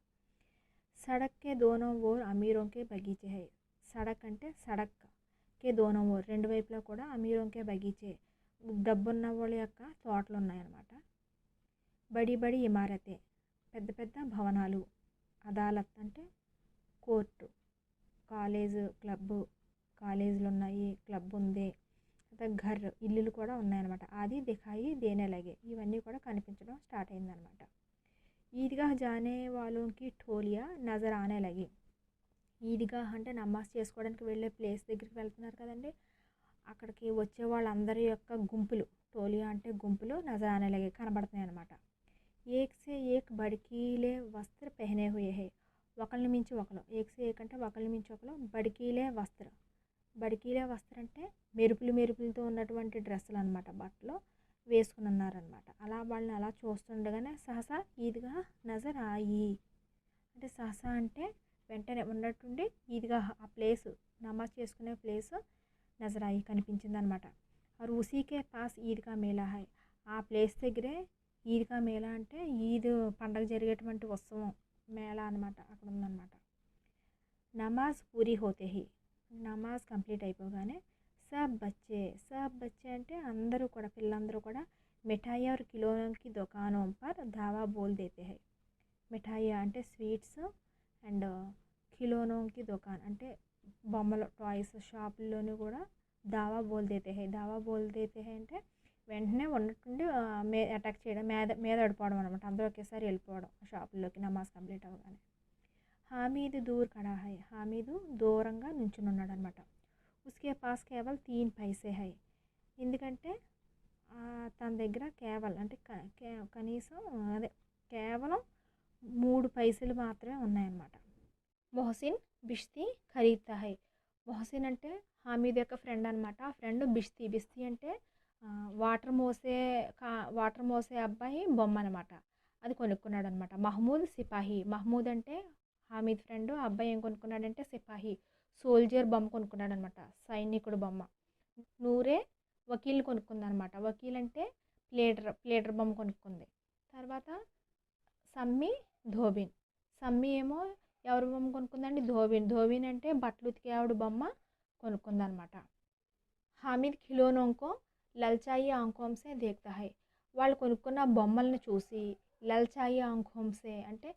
సడక్ కే Dono or అమీరోం K బగీచే high. Sadak అంటే సడక్ కే దోనో ఓర్ రెండు వైపులా కూడా అమీరోం కే బగీచే డబ్బున్న వాళ్ళ యొక్క తోటలు ఉన్నాయన్నమాట. బడి బడి ఇమారతే పెద్ద పెద్ద భవనాలు. అదాలత్ అంటే కోర్టు, కాలేజీలు ఉన్నాయి, క్లబ్ ఉంది, ఘర్ ఇల్లులు కూడా ఉన్నాయన్నమాట. అది దిఖాయి దేనేలాగే ఇవన్నీ కూడా కనిపించడం స్టార్ట్ అయిందనమాట. ఈద్గాహ్ జానే వాళ్ళకి ఠోలియా నజర్ ఆనే లగి. ఈద్గాహ్ అంటే నమాజ్ చేసుకోవడానికి వెళ్ళే ప్లేస్ దగ్గరికి వెళ్తున్నారు కదండి, అక్కడికి వచ్చే వాళ్ళందరి యొక్క గుంపులు, టోలియా అంటే గుంపులు, నజర్ ఆనే లగే కనబడుతున్నాయి అనమాట. ఏక్ సే ఏక్ బడికీలే వస్త్ర పెహనే హుయే హై. ఒకరిని మించి ఒకరు, ఏక్ సే ఏక్ అంటే ఒకరిని మించి ఒకరు, బడికీలే వస్త్ర అంటే మెరుపులతో ఉన్నటువంటి డ్రెస్సులు అనమాట, బట్టలు వేసుకుని ఉన్నారనమాట. అలా వాళ్ళని అలా చూస్తుండగానే సహసా ఈద్గా నజర్ ఆయి అంటే సహసా అంటే వెంటనే ఉన్నట్టుండి ఈద్గా ఆ ప్లేసు నమాజ్ చేసుకునే ప్లేసు నజర్ आई కనిపించిందనమాట. और उसी के पास ईद का मेला है. ఆ ప్లేస్ దగ్గరే ఈద్ కా మేళా అంటే ఈద్ పండగ జరిగేటువంటి ఉత్సవం మేళా అనమాట, అక్కడ ఉందన్నమాట. నమాజ్ పూరి హోతే హీ, నమాజ్ కంప్లీట్ అయిపోగానే సబ్ బచ్చే అంటే అందరూ కూడా, పిల్లలందరూ కూడా మిఠాయి और खिलौनों की दुकानों पर धावा बोल देते हैं. మిఠాయి అంటే స్వీట్స్ అండ్ ఖిలోనో కి దుకాన్ అంటే బొమ్మలు టాయ్స్ షాపుల్లోనూ కూడా దావా బోల్ దేతే హై అంటే వెంటనే ఉన్నట్టుండి అటాక్ చేయడం, మీద పడిపోవడం అనమాట. అందరూ ఒకేసారి వెళ్ళిపోవడం షాపుల్లోకి నమాజ్ కంప్లీట్ అవ్వగానే. హామీద్ దూర్ ఖడా హై, హామీదు దూరంగా నుంచుని ఉన్నాడు అనమాట. ఉస్కే పాస్ కేవల్ 3 పైసే హై, ఎందుకంటే తన దగ్గర కేవలం అంటే కనీసం అదే కేవలం 3 పైసలు మాత్రమే ఉన్నాయన్నమాట. మొహసిన్ బిష్తి ఖరీద్తా హై, మొహసిన్ అంటే హామీద్ యొక్క ఫ్రెండ్ అనమాట. ఆ ఫ్రెండ్ బిష్తి అంటే వాటర్ మోసే అబ్బాయి బొమ్మ అనమాట, అది కొనుక్కున్నాడు అనమాట. మహమూద్ సిపాహి, మహమూద్ అంటే హామీద్ ఫ్రెండ్, ఆ అబ్బాయి ఏం కొనుక్కున్నాడంటే సిపాహి సోల్జర్ బొమ్మ కొనుక్కున్నాడు అనమాట, సైనికుడు బొమ్మ. నూరే వకీల్ కొనుక్కుందనమాట, వకీల్ అంటే ప్లేటర్ బొమ్మ కొనుక్కుంది. తర్వాత సమ్మి సమ్మి ఏమో ఎవరి బొమ్మ కొనుక్కుందండి, ధోబిన్ అంటే బట్టలు ఉతికే ఆవిడ బొమ్మ కొనుక్కుందనమాట. హామీద్ ఖిలోనోంకో లల్చాయి ఆంఖోంసే దేఖ్తా హై, వాళ్ళు కొనుక్కున్న బొమ్మల్ని చూసి లల్చాయి ఆంఖోంసే అంటే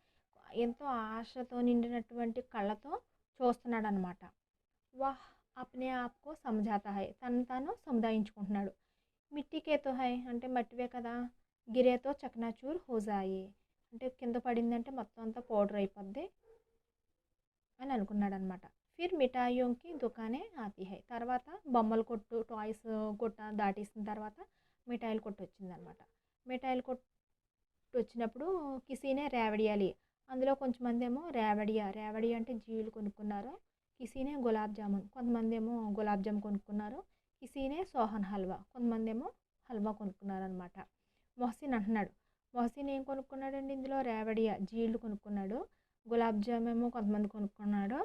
ఎంతో ఆశతో నిండినటువంటి కళ్ళతో చూస్తున్నాడు అనమాట. వాహ్ అప్నే ఆప్కో సమझाता హై, తను సముదాయించుకుంటున్నాడు. మిట్టికేతో హై అంటే మట్టివే కదా, గిరేతో చకనాచూర్ హోజాయి అంటే కింద పడిందంటే మొత్తం అంతా పౌడర్ అయిపోద్ది అని అనుకున్నాడు అనమాట. ఫిర్ మిఠాయియోంకి దుకానే ఆతీ హై, తర్వాత బొమ్మల కొట్టు టాయ్స్ కొట్ట దాటేసిన తర్వాత మిఠాయిల కొట్టు వచ్చిందనమాట. మిఠాయిల కొట్టు వచ్చినప్పుడు కిసీనే రేవడియాలి, అందులో కొంతమంది ఏమో రేవడి అంటే జీలు కొనుక్కున్నారు. కిసీనే గులాబ్ జామున్, కొంతమంది ఏమో గులాబ్ జామ్ కొనుక్కున్నారు. కిసీనే సోహన్ హల్వా, కొంతమంది ఏమో హల్వా కొనుక్కున్నారు అనమాట. మొహసిన్ అంటున్నాడు, మొహసిన్ ఏం కొనుక్కున్నాడండి ఇందులో, రేవడియా జీళ్ళు కొనుక్కున్నాడు, గులాబ్ జామ్ ఏమో కొంతమంది కొనుక్కున్నాడు,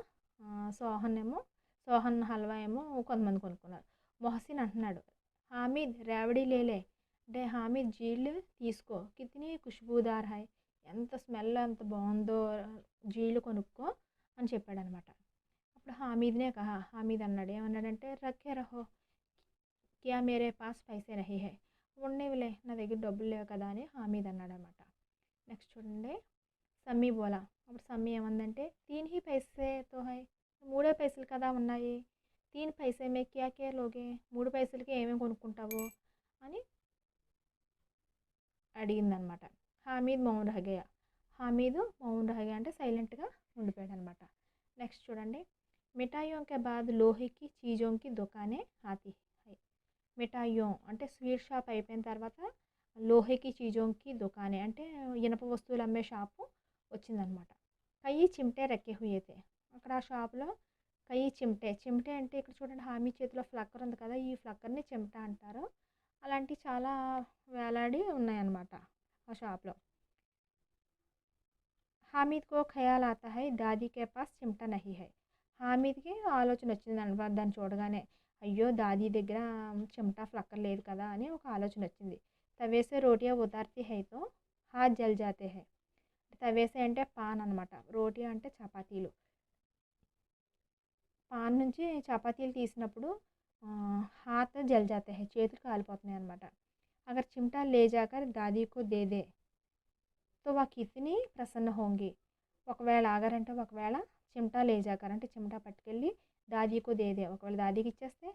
సోహన్ హల్వా ఏమో కొంతమంది కొనుక్కున్నారు. మొహసిన్ అంటున్నాడు, హామీద్ రేవడి లేలే అంటే హామీద్ జీళ్ళు తీసుకో, కితనీ ఖుష్బూదార్ హై ఎంత స్మెల్ ఎంత బాగుందో, జీళ్ళు కొనుక్కో అని చెప్పాడు అనమాట. అప్పుడు హామీద్ అన్నాడు, ఏమన్నాడంటే రఖే రహో క్యా మేరే పాస్ పైసే నహీ హై, ఉండేవిలే నా దగ్గర డబ్బులు లేవు కదా అని హామీద్ అన్నాడు అనమాట. నెక్స్ట్ చూడండి, సమ్మీ బోలా, అప్పుడు సమ్మీ ఏమందంటే 3 ही पैसे तो है, 3 పైసలు కదా ఉన్నాయి, 3 पैसे में क्या क्या लोगे, 3 పైసలకి ఏమేమి కొనుక్కుంటావు అని అడిగిందనమాట. హామీద్ మౌన్ రహగయా, అంటే సైలెంట్గా ఉండిపోయాడు అనమాట. నెక్స్ట్ చూడండి, మిఠాయియోం కే బాద్ లోహేకి చీజోంకి దుకానే ఆతీ హై, మిఠాయియోం అంటే స్వీట్ షాప్ అయిపోయిన తర్వాత లోహేకి చీజోంకి దుకానే అంటే ఇనప వస్తువులు అమ్మే షాపు వచ్చిందనమాట. కయ్యి చిమ్టే రక్కే హుయేతే, అక్కడ ఆ షాపులో కయ్యి చిమ్టే అంటే ఇక్కడ చూడండి హామీ చేతిలో ఫ్లక్కర్ ఉంది కదా, ఈ ఫ్లక్కర్ని చిమ్టా అంటారు. అలాంటివి చాలా వేలాడి ఉన్నాయన్నమాట ఆ షాప్లో. హామీద్ కో ఖయాల్ ఆతా హై దాదీ కే పాస్ చిమ్టా నహీ హై, హామీద్కి ఆలోచన వచ్చింది అనమాట దాన్ని చూడగానే, అయ్యో దాదీ దగ్గర చిమ్టా ఫ్లక్కర్ లేదు కదా అని ఒక ఆలోచన వచ్చింది. తవేసే రోటియా ఉతార్తీ హై తో హాత్ జల్ జాతే హై, తవేసే అంటే పాన్ అనమాట, రోటీ అంటే చపాతీలు, పాన్ నుంచి చపాతీలు తీసినప్పుడు హాత్ జల్ జాతే హై చేతులు కాలిపోతున్నాయి అనమాట. అగర్ చిమ్టా లే జాకర్ దాదీకో దే దే తో వా కితనీ ప్రసన్న హోంగి, ఒకవేళ చిమ్టా లే జాకర్ అంటే చిమ్టా పట్టుకెళ్ళి దాదీకో దే దే ఒకవేళ దాదీకి ఇచ్చేస్తే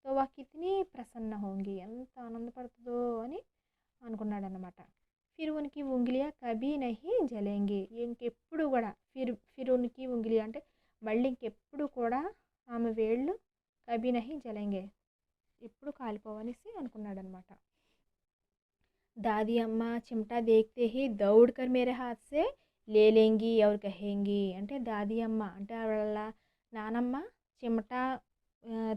తో వా కితనీ ప్రసన్న హోంగి ఎంత ఆనందపడుతుందో అని అనుకున్నాడు అనమాట. ఫిర్ ఉనికి ఉంగిలియా కభీ నహీ జలేంగి, ఇంకెప్పుడు కూడా ఫిర్ ఉనికి ఉంగిలియా అంటే మళ్ళీ ఇంకెప్పుడు కూడా ఆమె వేళ్ళు కభీ నహీ జలేంగే ఎప్పుడు కాలిపోవనేసి అనుకున్నాడు అనమాట. దాదీ అమ్మ చిమ్టా దేఖ్తే హీ దౌడ్ కర్ మేరే హాత్ సే లే లేంగి ఎవరు కహేంగి అంటే దాదీ అమ్మ అంటే వాళ్ళ నానమ్మ చిమ్టా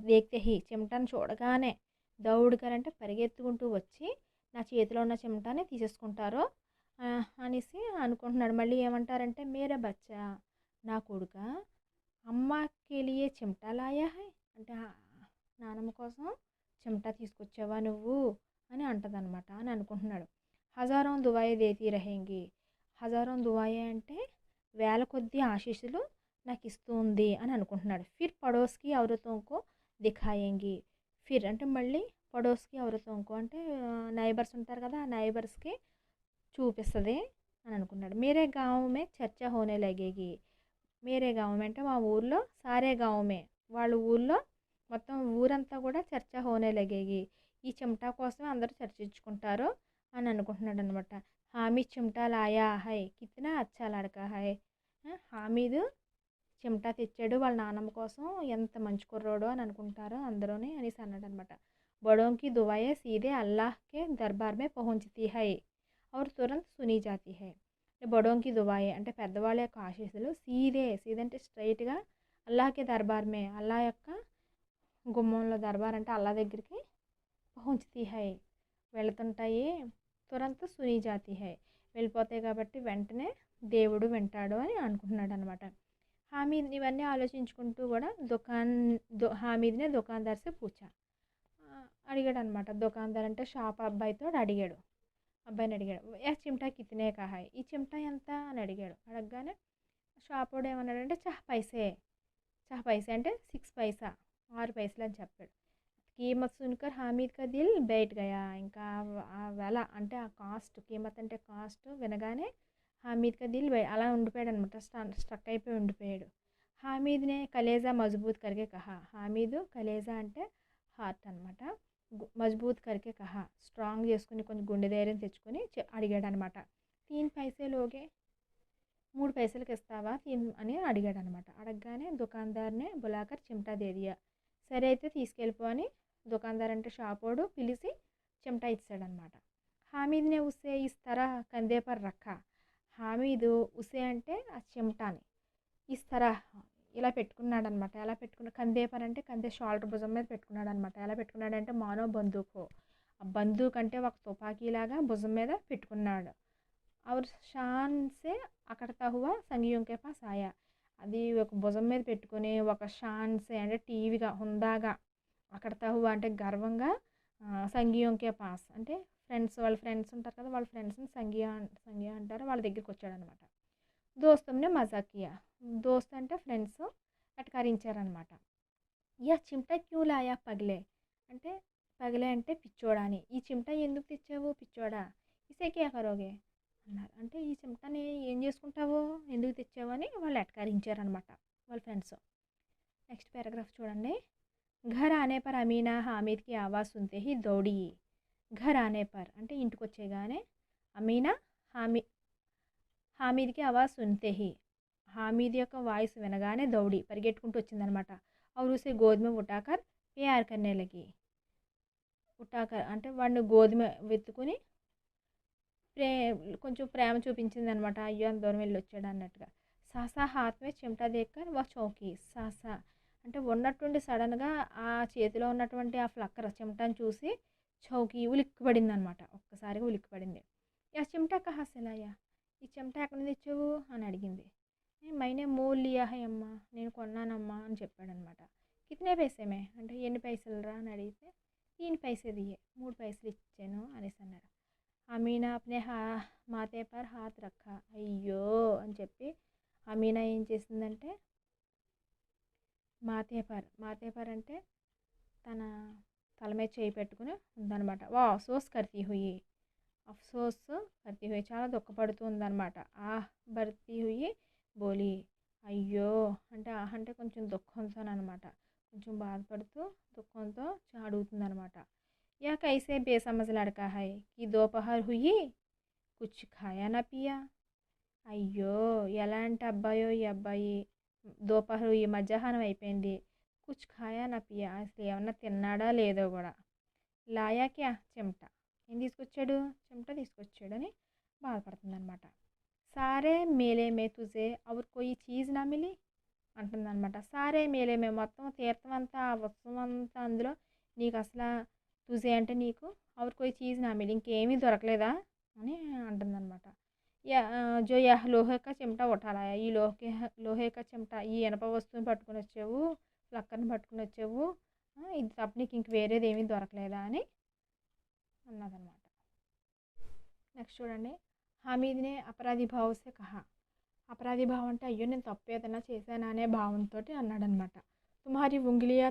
దేఖ్తే హీ చిమ్టాను చూడగానే దౌడ్ కర్ అంటే పరిగెత్తుకుంటూ వచ్చి నా చేతిలో ఉన్న చిమ్టాని తీసేసుకుంటారో అనేసి అనుకుంటున్నాడు. మళ్ళీ ఏమంటారంటే మేరే బచ్చా నా కొడుక అమ్మకి లియే చిమ్టా లాయా హై అంటే నానమ్మ కోసం చెమటా తీసుకొచ్చావా నువ్వు అని అంటదనమాట అని అనుకుంటున్నాడు. హజారోం దువాయే దేతీ రహేంగి. హజారోం దువాయే అంటే వేల కొద్దీ ఆశీస్సులు నాకు ఇస్తూ ఉంది అని అనుకుంటున్నాడు. ఫిర్ పడోస్కి ఔరతోంకో దిఖాయేంగి. ఫిర్ అంటే మళ్ళీ పడోస్కి ఔరతోంకో అంటే నైబర్స్ ఉంటారు కదా, ఆ నైబర్స్కి చూపిస్తుంది అని అనుకున్నాడు. మేరే గాँव में చర్చా హోనే లగేగి. మేరే గాँव में అంటే మా ఊర్లో, సారే గాँव में వాళ్ళ ఊర్లో మొత్తం ఊరంతా కూడా చర్చా హోనే లగేగి. ఈ చెమటా కోసమే అందరూ చర్చించుకుంటారు అని అనుకుంటున్నాడు అనమాట. హామీద్ చిమటా లాయా హై కిత్నా అచ్చా లడకా హై. హామీద్ చిమటా తెచ్చాడు వాళ్ళ నాన్నమ్మ కోసం, ఎంత మంచి కుర్రోడు అని అనుకుంటారు అందరూని అనేసి అన్నాడు అనమాట. బడోంకి దువాయే సీదే అల్లాహ్ కే దర్బార్ మే పహుంచతీ హై और तुरंत सुनी जाती है. బడోంకి దువాయే అంటే పెద్దవాళ్ళ యొక్క ఆశీస్సులు సీదే అంటే స్ట్రైట్గా అల్లాహ్కి దర్బార్ మే అల్లా యొక్క గుమ్మంలో, దర్బార్ అంటే అల్లా దగ్గరికి పహుంచతీ హై వెళుతుంటాయి, తురంత్ సునీ జాతీ హై వెళ్ళిపోతాయి కాబట్టి వెంటనే దేవుడు వింటాడు అని అనుకుంటున్నాడు అనమాట. హామీద్ ఇవన్నీ ఆలోచించుకుంటూ కూడా హామీద్నే దుకాందార్ సే పూచా. అడిగాడు అనమాట. దుకాందార్ అంటే షాప్ అబ్బాయితో అబ్బాయిని అడిగాడు. చిమటా కితనే కా హై, ఈ చిమటా ఎంత అని అడిగాడు. అడగగానే షాపోడు ఏమన్నాడంటే చాహ్ పైసే అంటే 6 పైసా, 6 పైసలు అని చెప్పాడు. కీమత్ సున్కర్ హామీద్ కా దిల్ బైట్ గయా. ఇంకా ఆ వెల అంటే ఆ కాస్ట్, కీమత్ అంటే కాస్ట్ వినగానే హామీద్ కా దిల్ అలా ఉండిపోయాడు అనమాట. స్ట్రక్ అయిపోయి ఉండిపోయాడు. హామీద్నే కలేజా మజబూత్ కరికే కహా. హామీద్ కలేజా అంటే హార్ట్ అనమాట. మజబూత్ కరికే కహా స్ట్రాంగ్ చేసుకుని కొంచెం గుండె ధైర్యం తెచ్చుకొని అడిగాడు అనమాట. 3 పైసే లోగే, 3 పైసలకి ఇస్తావా అని అడిగాడు అనమాట. అడగగానే దుకాందార్నే బులాకర్ చిమటా దేదియా. సరే అయితే తీసుకెళ్ళిపో అని దుకాందార్ అంటే షాపోడు పిలిచి చిమటా ఇచ్చాడనమాట. హామీద్నే ఉసే ఇస్తారా కందే పర్ రఖా. హామీదు ఉసే అంటే ఆ చిమటాని ఇస్తారా ఇలా పెట్టుకున్నాడు అనమాట. ఎలా పెట్టుకున్నాడు, కందే పర్ అంటే కందే షోల్డర్ భుజం మీద పెట్టుకున్నాడు అనమాట. ఎలా పెట్టుకున్నాడంటే మానో బందూకో, ఆ బందూక్ అంటే ఒక తుపాకీలాగా భుజం మీద పెట్టుకున్నాడు. और शान से అకడతా హువా సంగియోం కే పాస్ ఆయా. అది ఒక భుజం మీద పెట్టుకుని ఒక షాన్ సే అంటే టీవీగా హుందాగా, అకడతా హువా అంటే గర్వంగా, సంగియోం కే పాస్ అంటే వాళ్ళ ఫ్రెండ్స్ ఉంటారు కదా, వాళ్ళ ఫ్రెండ్స్ని సంగియా అంటారు, వాళ్ళ దగ్గరికి వచ్చాడనమాట. దోస్తంనే మజాక్ కియా. దోస్త్ అంటే ఫ్రెండ్స్ ఎటకారించారనమాట. యా చిమటా క్యూ లాయా పగిలే అంటే పగిలే అంటే పిచ్చోడా అని. ఈ చిమటా ఎందుకు తెచ్చావు పిచ్చోడా, ఇసే క్యా కరోగే అన్నారు. అంటే ఈ చిమటాని ఏం చేసుకుంటావు, ఎందుకు తెచ్చావు అని వాళ్ళు ఎటకారించారనమాట వాళ్ళ ఫ్రెండ్స్. నెక్స్ట్ పారాగ్రాఫ్ చూడండి. ఘర్ ఆనే పర్ అమీనా హామీద్కి ఆవాజ్ సున్తే హీ దౌడీ. ఘర్ ఆనే పర్ అంటే ఇంటికి వచ్చేగానే, అమీనా హామీద్కి ఆవాజ్ సున్తే హీ హామీద్ యొక్క వాయిస్ వినగానే దౌడి పరిగెట్టుకుంటూ వచ్చిందనమాట. और उसे गोद में उठाकर प्यार करने लगी. ఉటాకర్ అంటే వాడిని గోధుమ వెతుకుని కొంచెం ప్రేమ చూపించింది అనమాట. అయ్యో అంత దూరం వెళ్ళి వచ్చాడు అన్నట్టుగా. సాసా హాత్ మే చిమటా దేక్కర్ వా చౌకీ. సాసా అంటే ఉన్నట్టుండి సడన్గా ఆ చేతిలో ఉన్నటువంటి ఆ ఫ్లక్కర్ చిమటాని చూసి చౌకీ ఉలిక్కిపడింది అనమాట. ఒక్కసారిగా ఉలిక్కిపడింది. యా చిమటా కహా సే లాయా, ఈ చెమటా ఎక్కడి నుంచి తెచ్చావు అని అడిగింది. మైనే మోల్ లియా హై అమ్మా, నేను కొన్నానమ్మా అని చెప్పాడనమాట. కితనే పైసే మే అంటే ఎన్ని పైసలు రా అని అడిగితే 3 పైసే దియే, 3 పైసలు ఇచ్చాను అనేసి అన్నారు. అమీనా అప్నే మాతే పర్ హాత్ రఖా. అయ్యో అని చెప్పి అమీనా ఏం చేసిందంటే మాతే పర్ అంటే తన తల మీద చేయి పెట్టుకుని ఉందన్నమాట. వా అఫ్సోస్ కర్తీ హుయి, చాలా దుఃఖపడుతూ ఉందన్నమాట. భర్తీ హుయి బోలి. అయ్యో అంటే అంటే కొంచెం దుఃఖంతో అనమాట, కొంచెం బాధపడుతూ దుఃఖంతో అడుగుతుందనమాట. యా కైసే బేసమజ్ లడకా హై కి దోపహర్ హుయి కుచ్ ఖాయా నా పియా. అయ్యో ఎలాంటి అబ్బాయో ఈ అబ్బాయి, దోపహర్ ఈ మధ్యాహ్నం అయిపోయింది, కుచ్ ఖాయా నా పియా అసలు ఏమన్నా తిన్నాడా లేదో కూడా. లాయా క్యా చెమటా, ఏం తీసుకొచ్చాడు, చెమటా తీసుకొచ్చాడు అని బాధపడుతుందనమాట. సారే మేలే మే తుజే ఔర్ కోయి చీజ్ నా మిలి అంటుందన్నమాట. సారే మేలే మే మొత్తం తీర్థం అంతా, ఉత్సవం అంతా అందులో నీకు అసలు తుజే అంటే నీకు, ఔర్ కోయి చీజ్ నా మిలి ఇంకేమీ దొరకలేదా అని అంటుందన్నమాట. జో యహ్ లోహే కా చిమటా ఉఠాలాయా, ఈ లోహే కా చిమటా ఈ ఇనప వస్తువుని పట్టుకుని వచ్చావు, ఫ్లక్కర్ని పట్టుకుని వచ్చావు ఇది తప్ప నీకు ఇంక వేరేది ఏమీ దొరకలేదా అని అన్నదనమాట. నెక్స్ట్ చూడండి, హామీద్నే అపరాధి భావసే కహా. అపరాధి భావం అంటే అయ్యో నేను తప్పు ఏదైనా చేశానా అనే భావంతో అన్నాడనమాట. తుమ్హారీ ఉంగిలియా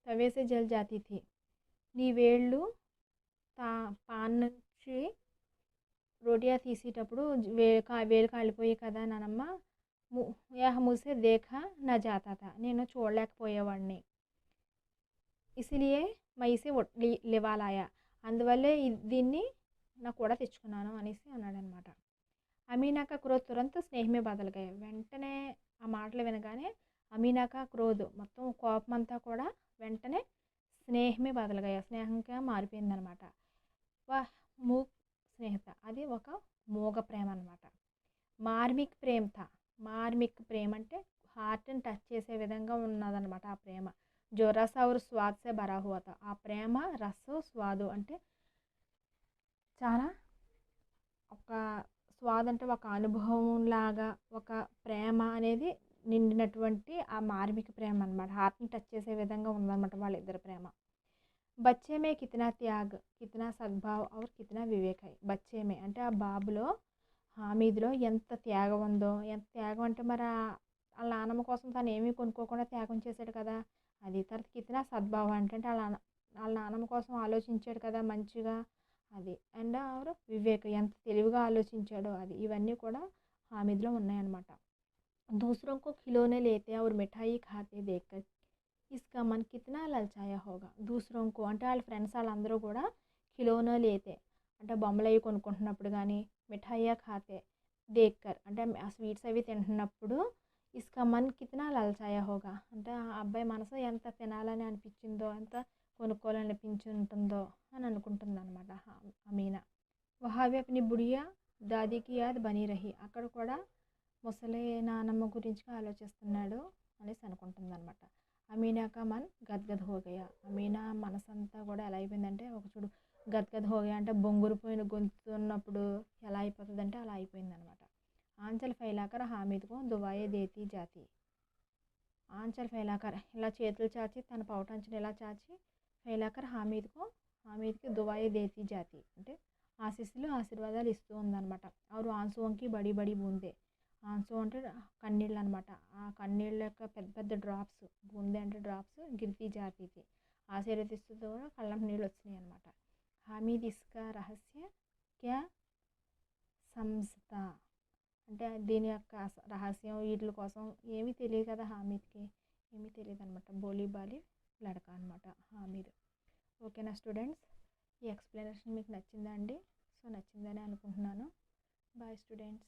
తవేసే జల్ జాతీ థీ. నీ వేళ్ళు పాన్ నుంచి రోటియా తీసేటప్పుడు వేలు కాలిపోయి కదా నానమ్మ. యహ్ ముసే దేఖా నా జాతా థా. నేను చూడలేకపోయేవాడిని. ఇసిలియే మైసే లివాలాయా. అందువల్లే దీన్ని నాకు కూడా తెచ్చుకున్నాను అనేసి అన్నాడనమాట. అమీనా కా క్రోధ్ తురంత్ స్నేహమే బదల్ గయా. వెంటనే ఆ మాటలు వినగానే అమీనా కా క్రోధ్ మొత్తం కోపం అంతా కూడా వెంటనే స్నేహమే బదల్ గయా, స్నేహంగా మారిపోయిందనమాట. వాహ్ మూక్ స్నేహిత, అది ఒక మూగ ప్రేమ అనమాట. మార్మిక్ ప్రేమ థా. మార్మిక్ ప్రేమ అంటే హార్ట్ని టచ్ చేసే విధంగా ఉన్నదనమాట ఆ ప్రేమ. జో రస ఔర్ స్వాద్ సే భరా హువా థా. ఆ ప్రేమ రసం స్వాదు అంటే చాలా ఒక స్వాద్ అంటే ఒక అనుభవం లాగా, ఒక ప్రేమ అనేది నిండినటువంటి ఆ మార్మిక ప్రేమ అనమాట. హార్ట్ని టచ్ చేసే విధంగా ఉందన్నమాట వాళ్ళిద్దరి ప్రేమ. బచ్చే మే కితనా త్యాగ్, కితనా సద్భావ్ ఔర్ కితనా వివేక్ హై. బచ్చే మే అంటే ఆ బాబులో, హామీద్లో ఎంత త్యాగం ఉందో. ఎంత త్యాగం అంటే మరి వాళ్ళ నాన్నమ్మ కోసం తను ఏమీ కొనుక్కోకుండా త్యాగం చేశాడు కదా అది. తర్వాత కితనా సద్భావం అంటే వాళ్ళ నాన్నమ్మ కోసం ఆలోచించాడు కదా మంచిగా అది. అండ్ ఆరు వివేక్, ఎంత తెలివిగా ఆలోచించాడో అది. ఇవన్నీ కూడా హామీద్లో ఉన్నాయన్నమాట. दूसरों को खिलौने लेते और मिठाई खाते देखकर इसका मन कितना ललचाया होगा. दूसरों को అంటే వాళ్ళ ఫ్రెండ్స్ వాళ్ళందరూ కూడా ఖిలోనే లేతే అంటే బొమ్మలు అవి కొనుక్కుంటున్నప్పుడు కానీ, మిఠాయియా ఖాతే దేక్కర్ అంటే ఆ స్వీట్స్ అవి తింటున్నప్పుడు ఇస్కా మన్ కితనా లలచాయా హోగా అంటే ఆ అబ్బాయి మనసు ఎంత తినాలని అనిపించిందో, ఎంత కొనుక్కోవాలనిపించి ఉంటుందో అని అనుకుంటుంది అనమాట అమీనా. వహావి అప్ని బుడియా దాదీకి యాద్ బనీ రహి. అక్కడ కూడా ముసలి నానమ్మ గురించి ఆలోచిస్తున్నాడు అనేసి అనుకుంటుంది అనమాట. అమీనా కా మన్ గద్గద్ హోగయా. అమీనా మనసంతా కూడా ఎలా అయిపోయిందంటే ఒక చూడు, గద్గద్ హోగయా అంటే బొంగురిపోయిన గొంతున్నప్పుడు ఎలా అయిపోతుందంటే అలా అయిపోయింది అనమాట. ఆంచల్ ఫైలాకర్ హామీద్కు దువాయే దేతీ జాతి. ఆంచల్ ఫైలాకర్ ఇలా చేతులు చాచి, తన పౌటంచుని ఇలా చాచి, ఫైలాకర్ హామీద్కి దువాయే దేతీ జాతి అంటే ఆశీర్వాదాలు ఇస్తూ ఉందన్నమాట. ఆరు ఆన్సువంకి బడి బడి బూందే. ఆన్సు అంటే కన్నీళ్ళు అనమాట. ఆ కన్నీళ్ళ యొక్క పెద్ద పెద్ద డ్రాప్స్, బూందే అంటే డ్రాప్స్, గిరితీ జాతీకి ఆశీర్వదిస్తూ కూడా కళ్ళం నీళ్ళు వచ్చినాయి అనమాట. హామీద్ ఇస్కా రహస్య క్యా సంస్థ అంటే దీని యొక్క రహస్యం వీటి కోసం ఏమీ తెలియదు కదా హామీద్కి, ఏమీ తెలియదు అనమాట. బోలీబాలి లడక అనమాట హామీద్. ఓకేనా స్టూడెంట్స్, ఈ ఎక్స్ప్లెనేషన్ మీకు నచ్చిందా అండి? సో నచ్చిందని అనుకుంటున్నాను. Bye students.